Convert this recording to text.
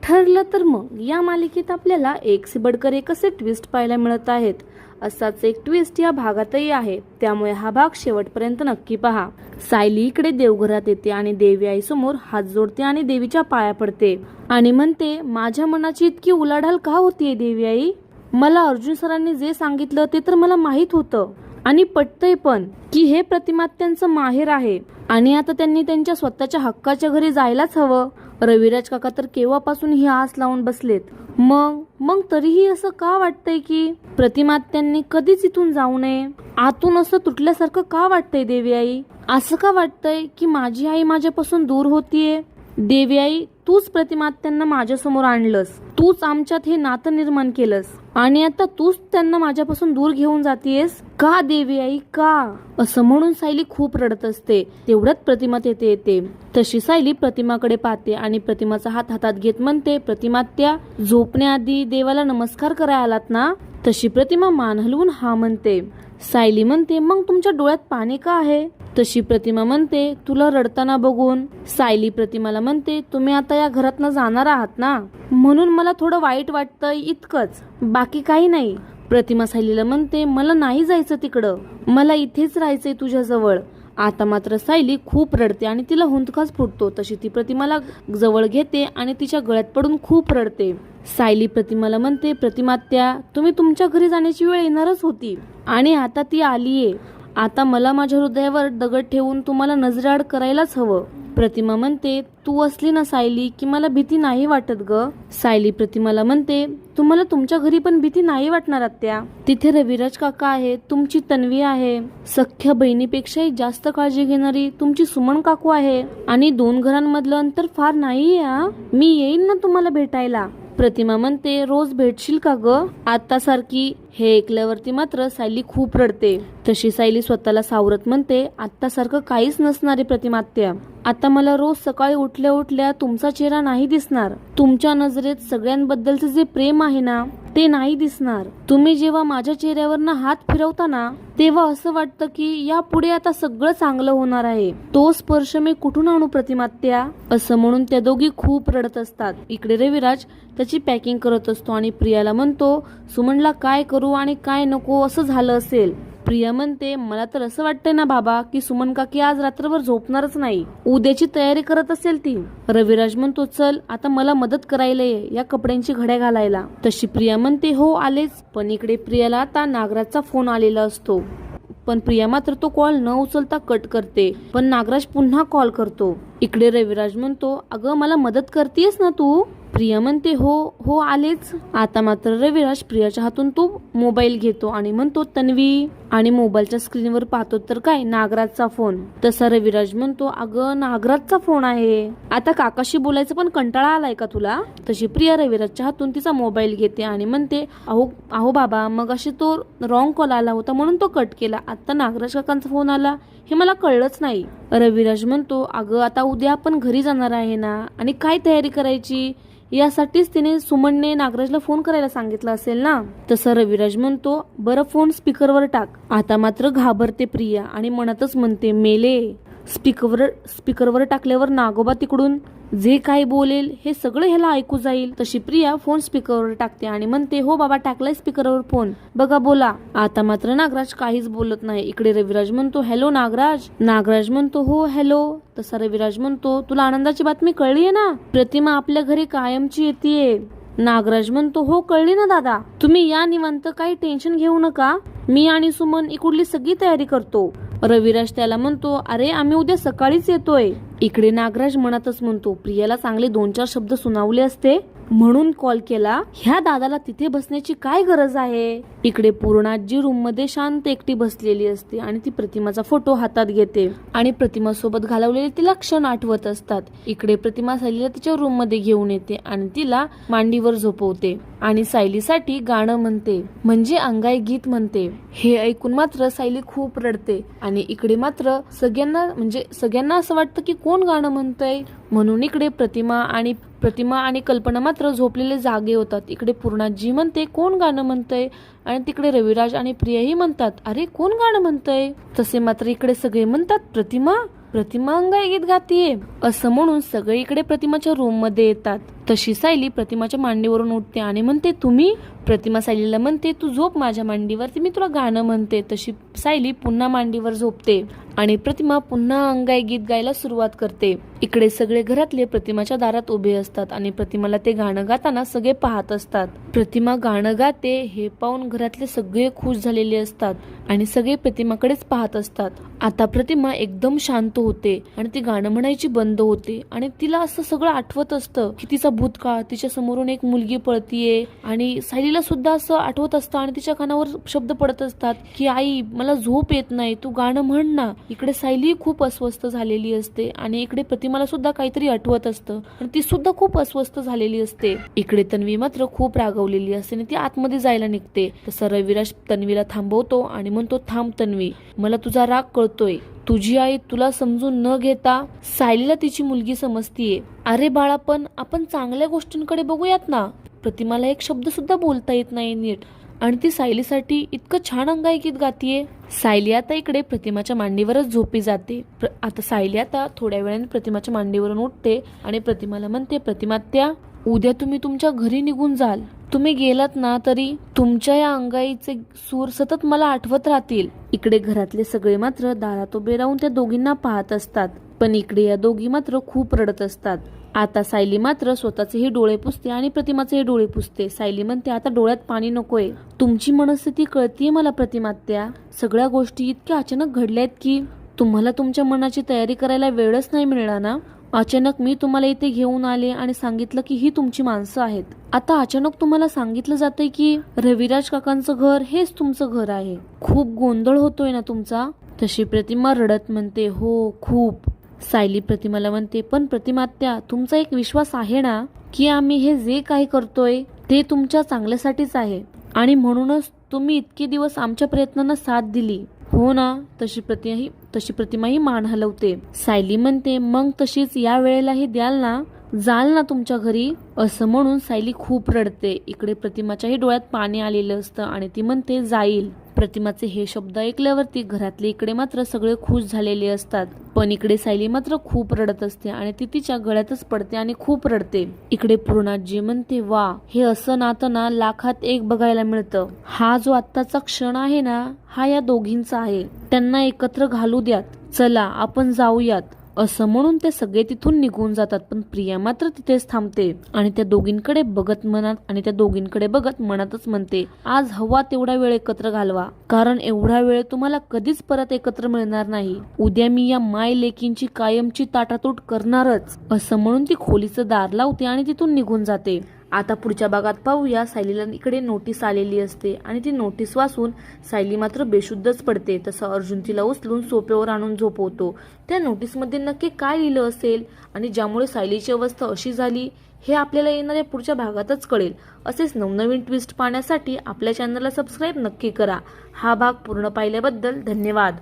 ठरलं तर मग या मालिकेत आपल्याला एक से बडकर एक असे ट्विस्ट पाहायला मिळत आहेत. असाच एक ट्विस्ट या भागातही आहे, त्यामुळे हा भाग शेवटपर्यंत नक्की पहा. सायली इकडे देवघरात येते आणि देवी आई समोर हात जोडते आणि देवीच्या पाया पडते आणि म्हणते, माझ्या मनाची इतकी उलाढाल का होतीये देवी आई? मला अर्जुन सरांनी जे सांगितलं ते तर मला माहित होतं आणि पटतंय पण की हे प्रतिमात्यांचं माहेर आहे आणि आता त्यांनी त्यांच्या स्वतःच्या हक्काच्या घरी जायलाच हवं. रविराज काका तर केव्हापासून ही आस लावून बसलेत. मग तरीही असं का वाटतंय की प्रतिमात्यांनी कधीच इथून जाऊ नये? आतून असं तुटल्यासारखं का वाटतंय देवी आई? असं का वाटतंय की माझी आई माझ्यापासून दूर होतीये? देवी आई, तूच प्रतिमात्यांना माझ्यासमोर आणलंस, तूच आमच्यात हे नातं निर्माण केलंस आणि आता तूच त्यांना माझ्यापासून दूर घेऊन जातीयस का देवी आई, का? असं म्हणून सायली खूप रडत असते. तेवढ्यात प्रतिमा तेथे येते. तशी सायली प्रतिमाकडे पाहते आणि प्रतिमाचा हात हातात घेत म्हणते, प्रतिमात्या, झोपण्याआधी देवाला नमस्कार करायला आलात ना? तशी प्रतिमा मान हलवून हा म्हणते. सायली म्हणते, मग तुमच्या डोळ्यात पाणी का आहे? तशी प्रतिमा म्हणते, तुला रडताना बघून. सायली प्रतिमाला म्हणते, तुम्ही आता या घरातनं जाणार आहात ना, म्हणून मला थोडं वाईट वाटतंय, इतकंच, बाकी काही नाही. प्रतिमा सायलीला म्हणते, मला नाही जायचं तिकडं, मला इथेच राहायचंय तुझ्याजवळ. आता मात्र सायली खूप रडते आणि तिला हुंदकाच फुटतो. तशी ती प्रतिमाला जवळ घेते आणि तिच्या गळ्यात पडून खूप रडते. सायली प्रतिमाला म्हणते, प्रतिमात्या, तुम्ही तुमच्या घरी जाण्याची वेळ येणारच होती आणि आता ती आलीये. आता मला माझ्या हृदयावर दगड ठेवून तुम्हाला नजरेआड करायलाच हवं. प्रतिमा म्हणते, तू असली ना सायली की मला भीती नाही वाटत ग. सायली प्रतिमाला म्हणते, तुम्हाला तुमच्या घरी पण भीती नाही वाटणार आत्या. तिथे रविराज काका आहे, तुमची तन्वी आहे, सख्या बहिणीपेक्षाही जास्त काळजी घेणारी तुमची सुमन काकू आहे आणि 2 घरांमधलं अंतर फार नाहीये. मी येईन ना तुम्हाला भेटायला. प्रतिमा म्हणते, रोज भेटशील का ग आता सारखी? हे ऐकल्यावरती मात्र सायली खूप रडते. तशी सायली स्वतःला सावरत म्हणते, आता सारखं काहीच नसणार आहे प्रतिमात्या. आता मला रोज सकाळी उठल्या उठल्या तुमचा चेहरा नाही दिसणार. तुमच्या नजरेत सगळ्यांबद्दलचे जे प्रेम आहे ना ते नाही दिसणार. तुम्ही जेव्हा माझ्या चेहऱ्यावरनं हात फिरवता ना तेव्हा असं वाटतं की यापुढे आता सगळं चांगलं होणार आहे. तो स्पर्श मी कुठून आणू प्रतिमात्या? असं म्हणून त्या दोघी खूप रडत असतात. इकडे रविराज त्याची पॅकिंग करत असतो आणि प्रियाला म्हणतो, सुमनला काय करू आणि काय नको असं झालं असेल. प्रिया म्हणते, मला तर असं वाटतंय ना बाबा की सुमन काकी आज रात्रभर झोपणारच नाही, उद्याची तयारी करत असेल ती. रविराज म्हणतो, चल आता मला मदत करायला ये या कपड्यांची घड्या घालायला. तशी प्रिया म्हणते, हो आलेच. पण इकडे प्रियाला आता नागराजचा फोन आलेला असतो. पण प्रिया मात्र तो कॉल न उचलता कट करते. पण नागराज पुन्हा कॉल करतो. इकडे रविराज म्हणतो, अगं मला मदत करतेस ना तू? प्रिया म्हणते, हो आलेच. आता मात्र रविराज प्रियाच्या हातून तो मोबाईल घेतो आणि म्हणतो, तन्वी, आणि मोबाईलच्या स्क्रीनवर पाहतो तर काय, नागराजचा फोन. तसा रविराज म्हणतो, अगं नागराजचा फोन आहे, आता काकाशी बोलायचं पण कंटाळा आलाय का तुला? तशी प्रिया रविराजच्या हातून तिचा मोबाईल घेते आणि म्हणते, अहो बाबा, मग अशी तो रॉंग कॉल आला होता म्हणून तो कट केला. आता नागराज काकांचा फोन आला हे मला कळलंच नाही. रविराज म्हणतो, अगं आता उद्या आपण घरी जाणार आहे ना आणि काय तयारी करायची यासाठीच तिने सुमनने नागराजला फोन करायला सांगितलं असेल ना. तसं रविराज म्हणतो, बरं फोन स्पीकरवर टाक. आता मात्र घाबरते प्रिया आणि मनातच म्हणते, मेले. स्पीकरवर टाकल्यावर नागोबा तिकडून जे काही बोलेल हे सगळं ह्याला ऐकू जाईल. तशी प्रिया फोन स्पीकरवर टाकते आणि म्हणते, हो बाबा टाकलाय स्पीकरवर फोन, बघा बोला. आता मात्र नागराज काहीच बोलत नाही. इकडे रविराज म्हणतो, हॅलो नागराज. नागराज म्हणतो, हो हॅलो. तसा रविराज म्हणतो, तुला आनंदाची बातमी कळलीये ना? प्रतिमा आपल्या घरी कायमची येतेय. नागराज म्हणतो, हो कळली ना दादा, तुम्ही या निवांत, काही टेन्शन घेऊ नका, मी आणि सुमन इकडली सगळी तयारी करतो. रविराज त्याला म्हणतो, अरे आम्ही उद्या सकाळीच येतोय. इकडे नागराज मनातच म्हणतो, प्रियाला चांगले 2-4 शब्द सुनावले असते म्हणून कॉल केला, ह्या दादाला तिथे बसण्याची काय गरज आहे? इकडे पूर्णाजी रूम मध्ये शांत एकटी बसलेली असते आणि ती प्रतिमाचा फोटो हातात घेते आणि प्रतिमा सोबत घालवलेले तिला क्षण आठवत असतात. इकडे प्रतिमा सायलीला तिच्या रूम मध्ये घेऊन येते आणि तिला मांडीवर झोपवते आणि सायलीसाठी गाणं म्हणते, म्हणजे अंगाई गीत म्हणते. हे ऐकून मात्र सायली खूप रडते आणि इकडे मात्र सगळ्यांना असं वाटतं की कोण गाणं म्हणतंय, म्हणून इकडे प्रतिमा आणि कल्पना मात्र झोपलेले जागे होतात. इकडे पूर्णाजी म्हणते, कोण गाणं म्हणतंय? आणि तिकडे रविराज आणि प्रियाही म्हणतात, अरे कोण गाणं म्हणतंय? तसे मात्र इकडे सगळे म्हणतात, प्रतिमा अंगाई गीत गातीये. असं म्हणून सगळे इकडे प्रतिमाच्या रूम मध्ये येतात. तशी सायली प्रतिमाच्या मांडीवरून उठते आणि म्हणते, तुम्ही? प्रतिमा सायलीला म्हणते, तू झोप माझ्या मांडीवरती, मी तुला गाणं म्हणते. तशी सायली पुन्हा मांडीवर झोपते आणि प्रतिमा पुन्हा अंगाई गीत गायला सुरुवात करते. इकडे सगळे घरातले प्रतिमाच्या दारात उभे असतात आणि प्रतिमाला ते गाणं गाताना सगळे पाहत असतात. प्रतिमा गाणं गाते हे पाहून घरातले सगळे खुश झालेले असतात आणि सगळे प्रतिमाकडेच पाहत असतात. आता प्रतिमा एकदम शांत होते आणि ती गाणं म्हणायची बंद होते आणि तिला असं सगळं आठवत असतं की तिचा भूतकाळ, तिच्या समोरून एक मुलगी पळतीये आणि सायलीला सुद्धा असं आठवत असतं आणि तिच्या कानावर शब्द पडत असतात की आई मला झोप येत नाही, तू गाणं म्हण ना. इकडे सायली खूप अस्वस्थ झालेली असते आणि इकडे प्रतिमाला सुद्धा काहीतरी आठवत असतं आणि ती सुद्धा खूप अस्वस्थ झालेली असते. इकडे तन्वी मात्र खूप रागवलेली असते आणि ती आतमध्ये जायला निघते. तसं रविराज तन्वीला थांबवतो आणि म्हणतो, थांब तन्वी, मला तुझा राग कळतोय. तुझी आई तुला समजून न घेता सायलीला तिची मुलगी समजतीये. अरे बाळा, पण आपण चांगल्या गोष्टींकडे बघूयात ना. प्रतिमाला एक शब्द सुद्धा बोलता येत नाही नीट आणि ती सायलीसाठी इतकं छान अंगाई गीत गातीये. सायली आता इकडे प्रतिमाच्या मांडीवरच झोपी जाते. आता सायली आता थोड्या वेळाने प्रतिमाच्या मांडीवरून उठते आणि प्रतिमाला म्हणते, प्रतिमात्या, उद्या तुम्ही तुमच्या घरी निघून जाल. तुम्ही गेलात ना तरी तुमच्या या अंगाईचे सूर सतत मला आठवत राहतील. इकडे घरातले सगळे मात्र दारात उभे राहून त्या दोघींना पाहत असतात, पण इकडे या दोघी मात्र खूप रडत असतात. आता सायली मात्र स्वतःचेही डोळे पुसते आणि प्रतिमाचेही डोळे पुसते. सायली म्हणते, आता डोळ्यात पाणी नकोय. तुमची मनस्थिती कळतीये मला प्रतिमात्या. सगळ्या गोष्टी इतक्या अचानक घडल्यात की तुम्हाला तुमच्या मनाची तयारी करायला वेळच नाही मिळणार ना. अचानक मी तुम्हाला इथे घेऊन आले आणि सांगितलं की ही तुमची माणसं आहेत. आता अचानक तुम्हाला सांगितलं जातंय की रविराज काकांचं घर हेच तुमचं घर आहे. खूप गोंधळ होतोय ना तुमचा. तशी प्रतिमा रडत म्हणते, हो खूप. सायली प्रतिमाला म्हणते, पण प्रतिमात्या, तुमचा एक विश्वास आहे ना की आम्ही हे जे काही करतोय ते तुमच्या चांगल्यासाठीच आहे आणि म्हणूनच तुम्ही इतके दिवस आमच्या प्रयत्नांना साथ दिली, हो ना. तशी प्रतिमाही मान हलवते. सायली म्हणते, मग तशीच या वेळेलाही द्याल ना, जाल ना तुमच्या घरी. असं म्हणून सायली खूप रडते. इकडे प्रतिमाच्याही डोळ्यात पाणी आलेलं असतं आणि ती म्हणते, जाईल. प्रतिमाचे हे शब्द ऐकल्यावरती घरातले इकडे मात्र सगळे खुश झालेले असतात, पण इकडे सायली मात्र खूप रडत असते आणि ती तिच्या गळ्यातच पडते आणि खूप रडते. इकडे पूर्णाजी म्हणते, वा, हे असं नातं ना लाखात एक बघायला मिळतं. हा जो आत्ताचा क्षण आहे ना, हा या दोघींचा आहे. त्यांना एकत्र घालू द्यात. चला आपण जाऊयात. असं म्हणून ते सगळे तिथून निघून जातात, पण प्रिया मात्र तिथेच थांबते आणि त्या दोघींकडे बघत मनातच म्हणते, आज हवा तेवढा वेळ एकत्र घालवा, कारण एवढा वेळ तुम्हाला कधीच परत एकत्र मिळणार नाही. उद्या मी या माय लेकींची कायमची ताटातूट करणारच. असं म्हणून ती खोलीचं दार लावते आणि तिथून निघून जाते. आता पुढच्या भागात पाहूया. सायलीला इकडे नोटीस आलेली असते आणि ती नोटीस वाचून सायली मात्र बेशुद्धच पडते. तसं अर्जुन तिला उचलून सोफ्यावर आणून झोपवतो. त्या नोटीसमध्ये नक्की काय लिहिलं असेल आणि ज्यामुळे सायलीची अवस्था अशी झाली हे आपल्याला येणाऱ्या पुढच्या भागातच कळेल. असेच नवनवीन ट्विस्ट पाहण्यासाठी आपल्या चॅनलला सबस्क्राईब नक्की करा. हा भाग पूर्ण पाहिल्याबद्दल धन्यवाद.